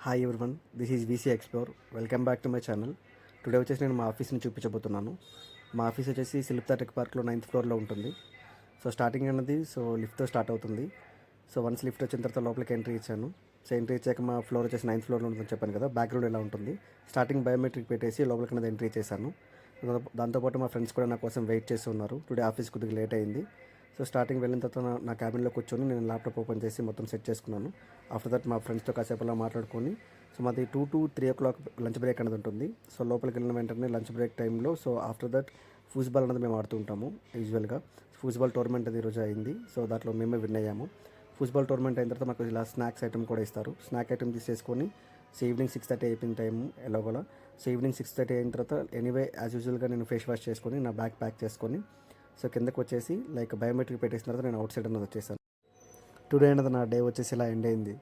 Hi everyone, this is VC explore. Welcome back to my channel. Today వచ్చేసి నేను మా ఆఫీస్ని చూపించబోతున్నాను. మా ఆఫీస్ వచ్చేసి సిలిప్తా టెక్ పార్క్లో 9th ఫ్లోర్లో ఉంటుంది. స్టార్టింగ్ అన్నది లిఫ్ట్తో స్టార్ట్ అవుతుంది. వన్స్ లిఫ్ట్ వచ్చిన తర్వాత లోపలికి ఎంట్రీ ఇచ్చాను. ఎంట్రీ ఇచ్చాక మా ఫ్లోర్ వచ్చేసి 9th ఫ్లోర్లో ఉంటుందని చెప్పాను కదా. బ్యాక్గ్రౌండ్ ఎలా ఉంటుంది, స్టార్టింగ్ బయోమెట్రిక్ పెట్టేసి లోపలికి అన్నది ఎంట్రీ చేశాను. దాంతోపాటు మా ఫ్రెండ్స్ కూడా నా కోసం వెయిట్ చేస్తూ ఉన్నారు. టుడే ఆఫీస్ కొద్దిగా లేట్ అయింది. స్టార్టింగ్ వెళ్ళిన తర్వాత నా క్యాబిన్లో కూర్చొని నేను ల్యాప్టాప్ ఓపెన్ చేసి మొత్తం సెట్ చేసుకున్నాను. ఆఫ్టర్ దట్ మా ఫ్రెండ్స్తో కాసేపు అలా మాట్లాడుకొని మాది 2 to 3 o'clock లంచ్ బ్రేక్ అనేది ఉంటుంది. లోపలికి వెళ్ళిన వెంటనే లంచ్ బ్రేక్ టైంలో ఆఫ్టర్ దట్ ఫుట్బాల్ అనేది మేము ఆడుతూ ఉంటాము. యూజువల్గా ఫుట్బాల్ టోర్నమెంట్ అది ఈరోజు అయింది. దాంట్లో మేమే విన్ అయ్యాము. ఫుట్బాల్ టోర్నమెంట్ అయిన తర్వాత మాకు ఇలా స్నాక్స్ ఐటమ్ కూడా ఇస్తారు. స్నాక్ ఐటమ్ తీసేసుకొని ఈవినింగ్ 6:30 అయిపోయిన టైం ఎలాగోలా. ఈవినింగ్ 6:30 అయిన తర్వాత ఎనీవే యాజ్ యూజువల్గా నేను ఫేస్ వాష్ చేసుకొని నా బ్యాగ్ ప్యాక్ చేసుకొని కిందకు వచ్చేసి బయోమెట్రిక్ పెట్టేసిన తర్వాత నేను అవుట్ సైడ్ అన్నది వచ్చేసాను. టుడే అన్నది నా డే వచ్చేసి ఇలా ఎండ్ అయింది.